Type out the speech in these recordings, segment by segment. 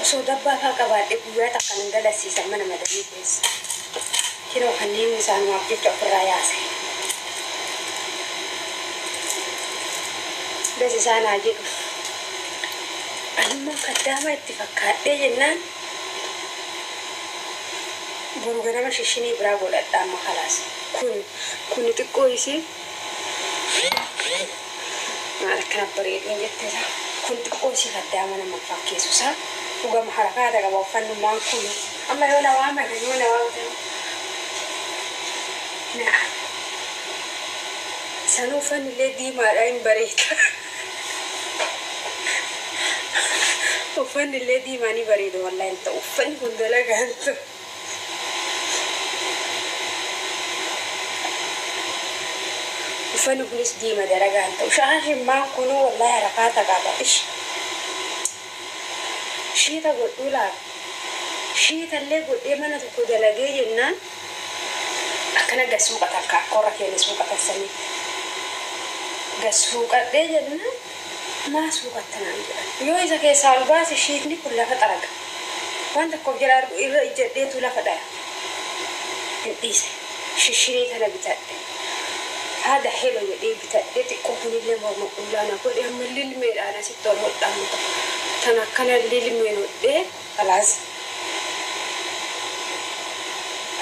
osoo dabbaa faa qabaadhe guyyaa takka nan galasiisan mana madanii keessa. Kiroo kanneen isaan waaf jecha ofirraa yaase. Das isaan haa jedhu. Anummaan kaddaama itti fakkaadhee jennaan boru ganama shishinii biraa godhadha amma khalaas. Kun xiqqoo isii maal akkana bareedin jetteera. Kun xiqqoo isii kaddaama nama fakkeessu isaa. Dhugama harakaata qaba uffannummaan kun. Amma yoo na waamame yoo na waamame. Naa. Sanuu uffannillee diimaadha hin bareeda. Uffannillee diimaa ni bareeda wallahi hin ta'u. Uffanni kun dalagaan ta'u. Uffanni kunis diima dalagaan ta'u. Shaashimmaan kunuu wallahi harakaata qaba. Shiita godhuu laata. Shiitallee godhee mana tokko dalagee jennaan akkana gasuuqa takka korra keenya suuqatan sanitti. Gasuuqadhee jennaan maa suuqattanaan jedhan. Yoo isa keessaa ol baase shiitni kun lafa xaraga. Waan tokkoof jala irra ijjadheetu lafa dhaya. Hin dhiise. Shishirii kana bitadhe. Haada helo jedhee bitadhe xiqqoo kunillee morma qullaana godhe amma lilmeedhaan asitti ol hodhamu ta'u. Tan akkana lilmeen hodhee alaas.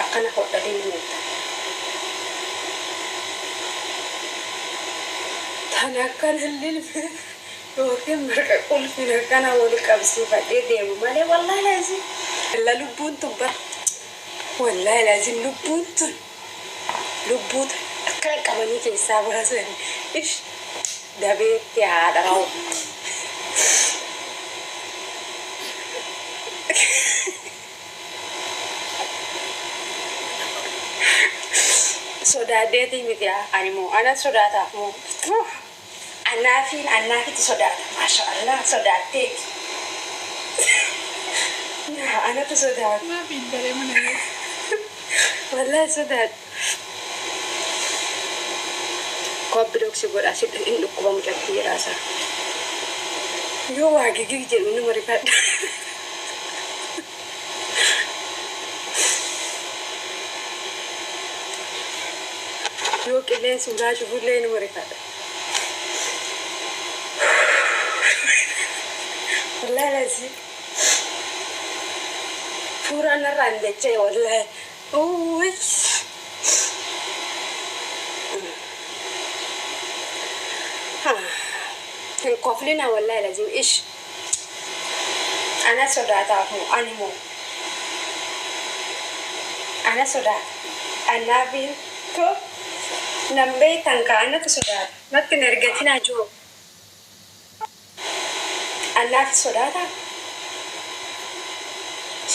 Akkana hodha lilmeen ta'a. Tan akkana lilmeen yookiin marqa qulfiin akkana wali qabsiifadhee deemu malee wallahi laazim. La lubbuun tun bara. Wallahi laazim lubbuun tun. Lubbuuta akkana qabanii keessaa baasan. Dabeetti haadha raawwu. Sodaadheetii miti animmoo ana sodaataaf moo annaafitti sodaata maasha Allah sodaatteeti. Anatu sodaata. Maafiin daree mana wallahi sodaata. Kobbi dhoksi godhaa si hin dhukkubamu cabbii jedhaasaa. Yoo waa gigig jedhu nama rifadha. Yoo qilleensi biraa cufullee nama rifadha. Wallahi lazi. Fuuraan narraa hin dachee wallahi. Uwwis. Hin koflina wallahi lazim ish. Ana sodaataaf moo ani moo. Ana sodaata. Annaafiin to nambee tanka anatu sodaata. Natti hin ergatinaa jiru. Annaafi sodaata.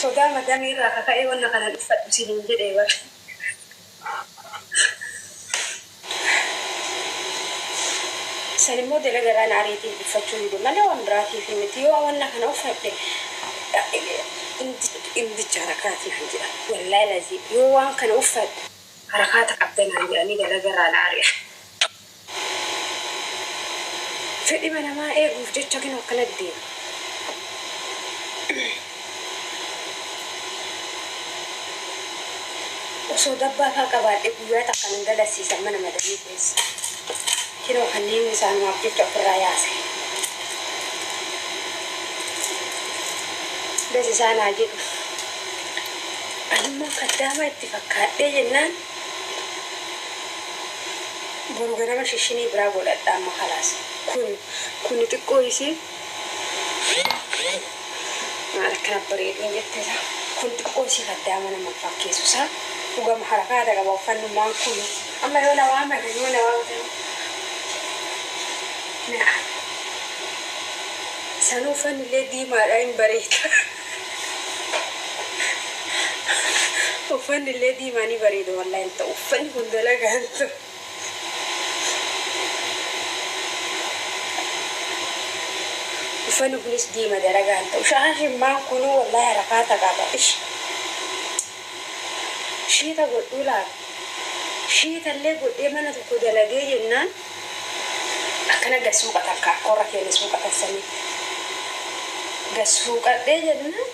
Sodaa madamii irraa kaka'ee wanna kana dhuffadhu siniin jedhee bara. San immoo dalagaraan ariitiin uffachuu ni malee waan biraatiif miti yoo wanna kana uffadhe indicha harakaatiif hin jedha. Wallahi lazim yoo waan kana uffadhe harakaata qabdanaan jedhanii dalagaraan ari'a. Fedhima namaa eeguuf jecha kinu akkana deema. Osoo dabbaa faa qabaadhe guyyaa takka nan galasiisan mana madanii keessa. Kiroo kanneen isaan waaf jecha ofirraa yaase. Das isaan haa jedhu. Anummaan kaddaama itti fakkaadhee jennaan boru ganama shishinii biraa godhadha amma khalaas. Kun xiqqoo isii maal akkana bareedin jetteera. Kun xiqqoo isii kaddaama nama fakkeessu isaa. Dhugama harakaata qaba uffannummaan kun. Amma yoo na waamame yoo na waamame. Naa. Sanuu uffannillee diimaadha hin bareeda. Uffannillee diimaa ni bareeda wallahi hin ta'u. Uffanni kun dalagaan ta'u. Uffanni kunis diima dalagaan ta'u. Shaashimmaan kunuu wallahi harakaata qaba. Shiita godhuu laata. Shiitallee godhee mana tokko dalagee jennaan akkana gasuuqa takka korra keenya suuqatan sanitti. gasuu qadhee jenna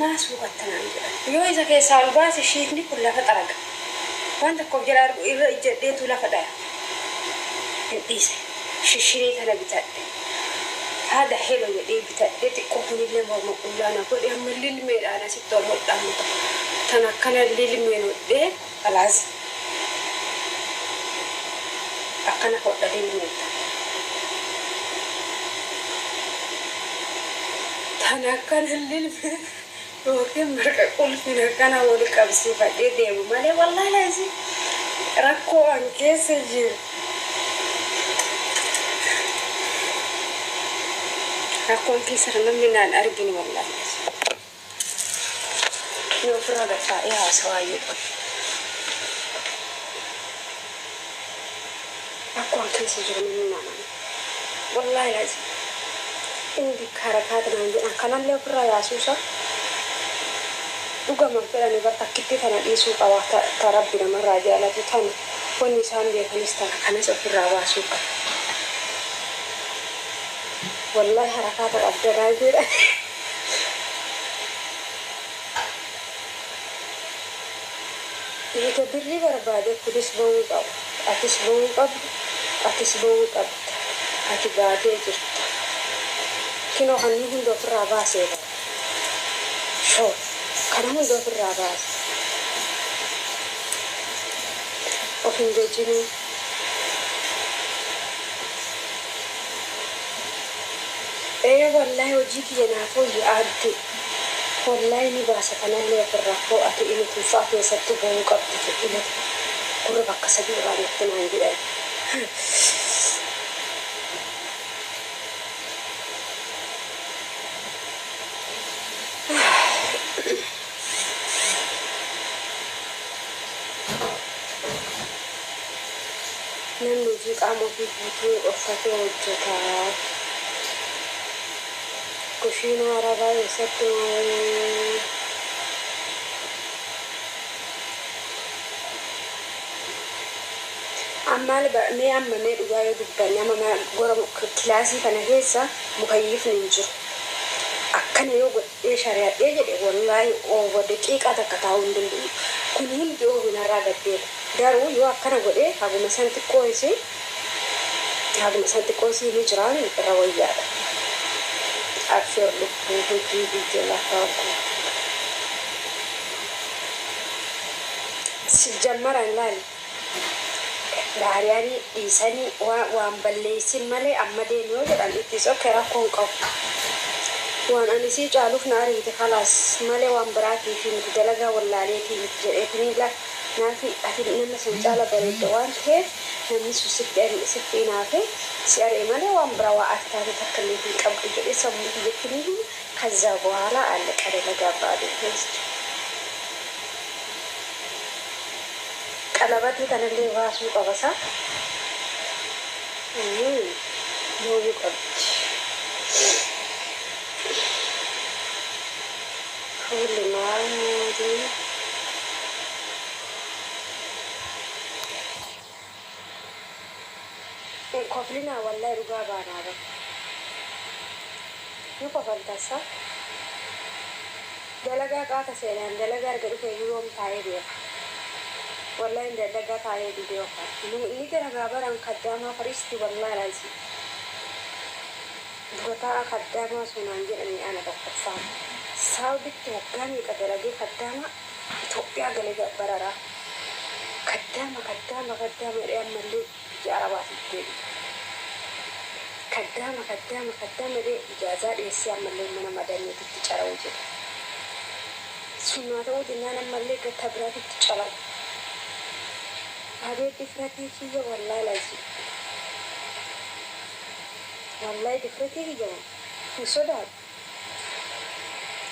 maas hubattanaan jedhan yoo isa keessaa ol baase shiitni kun lafa xaraga waan tokkoof jala argu irra ijjadheetu lafa dhaya hin dhiise shishirii tana bitadhe haadha helo jedhee bitadhe xiqqoo kunillee morma qullaana godhe amma lilmeedhaan asitti ol hodhamu tan akkana lilmeen hodhee alaas akkana hodha lilmeetta tan akkana lilmeen yookiin marqa qulfiin akkana wali qabsiifadhee deemu malee wallaahi laasi rakkoo an keessa jiru rakkoon keessa namni naan arginu wallaahi yoo ofirraa gadhaa'ee haasawaayyuu rakkoon keessa jiru namni naan wallaahi laasi indi harakaata naan jedhan kanallee ofirraa yaasuusa dhugaman fedhanii bakkitti tana dhiisuu qaba ta rabbi namarraa jaalatu tana wanni isaan beekanis tana kanas ofirraa baasuu qaba wallahi harakaata qabdanaa jedha eega birrii barbaade kunis ba'uu qabu atis ba'uu qabdu atis ba'uu qabda ati baatee jirta kinoo kanni hunda ofirraa baasee qaba shoo kana hunda ofirraa baase of hin jejjinuu wallahi hojii kiyya naafoo yaadde wallahi ni baasa kanallee ofirraa koo ati inni tuufaa keessatti ba'uu qabdi jedhine gurra bakka sadii irraa natti naan jedhan namni hojii qaama ofii guutuu uffatee hojjetaa kushiina arabaa keessatti ammaal mee amma mee dhugaa yoo dubbanne amma gora kilaasii kana keessa mukayyifni hin jiru akkana yoo godhee shari'adhee jedhe wallaahi ooba daqiiqaa takka taa'uu hin danda'u kun hundi oobinarraa gaddeera garuu yoo akkana godhee haguma san xiqqoo isii ni jiraan irra wayyaadha abshir lubbuu hojii biyya lafaa kun sijammaran laali baariyaanii dhiisanii waan balleessin malee amma deemu yoo jedhan ittis okkee rakkoon qabu waan ani sii caaluuf na ariite kalaas malee waan biraatii fi nuti dalagaa wallaaleetii nuti jedheetanii la naafi ati nama san caala bareedda waan ta'eef namni sun sitti inaafe si aree malee waan biraa waa ati taate takka illee hin qabdu jedhee sammuu biyyattiniihu ከዛ በኋላ አለቀ ደረጋ ባዶ ቴስት ቀለበት ተነለ ዋሱ ቀበሳ ሞዩ ቀብች ሁሉ ማዲ ኮፍሊና ወላሂ ሩጋ ባናበ Faltasa dalaga kata sedan dalaga argadu ke yom tae dia wallahi dalaga tae dia ka ini tera gabaran kadama faristi wallahi lazi gota kadama sunanjir ani ana baksa saudi togani kadalage kadama Ethiopia galega barara kadama dia mallu jarabati kadama de ijaza de siya malle mana madani tichara wuje sunata udina malle ka tabrati tichara abe difrati kiyo wallahi lazi wallahi difrati kiyo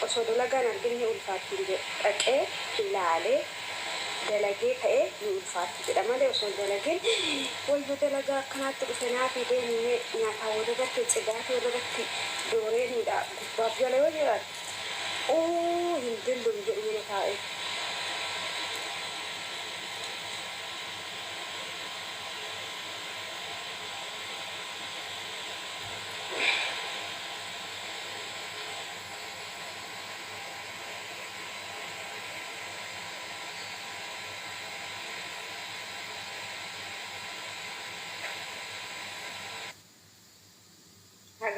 usoda laga nargini ulfati de ake ilale dalage kae ni ulfati de amale dalage wayyo dalaga kanat dufena fi de ni na tawdo batte tsidati wala batte dore ni da babjale wajira hindin dum je ni kae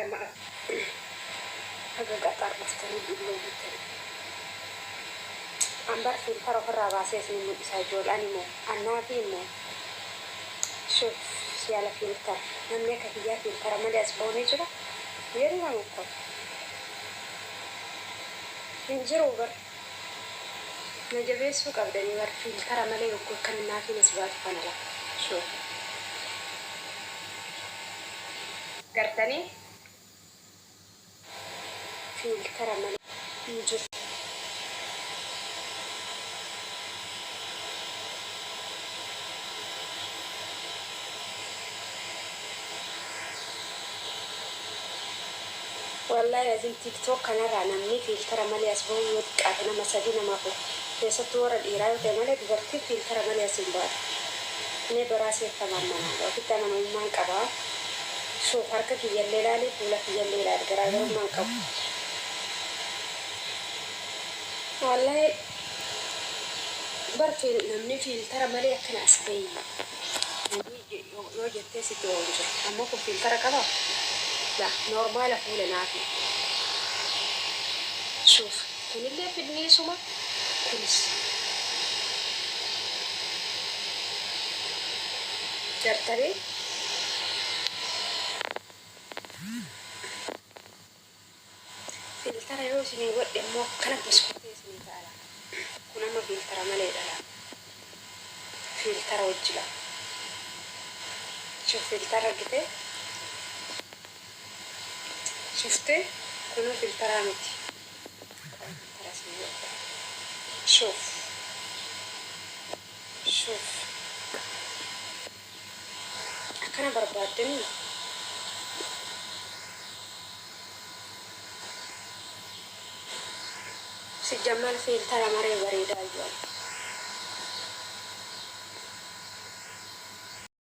ما حقا قطار مفتري بالله مفتري أمبر في الفرق الرابع سيسني من إساجول أنيمو النافي مو شوف سيالة في التر نملك هي في التر ملي أسبوني جرا يلا مقر ينجروا بر نجبي سوق أبدني بر في التر ملي يقول كان النافي نسبات فنلا شوف قرتني في التر ملي ينجر والله لازم تيك توك أنا رانمني في التر ملي أسبوعي ودك أنا مساجين ما فوق يسات ورا الإيران وتملك برتي في التر ملي أسبوعي ني براسي تماما وقت أنا ما نكبا شوف حركة يلي لي ولا يلي لالي قرار ما نكب والله برتي نمني في التر ملي كان أسبوعي يوجد تيسي توجد أما في التر كذا لا نورمال فول نافي شوف كل اللي في النيسوما كنس جرتري في الترى يوسني ودي مو كلام بسكوتي سني تعالى كنا ما في الترى ملي لا في الترى وجلا شوف في الترى كده شفتي كنا في الترى متي شوف شوف أنا بربادني سجمال في الترى مري بريدة اليوم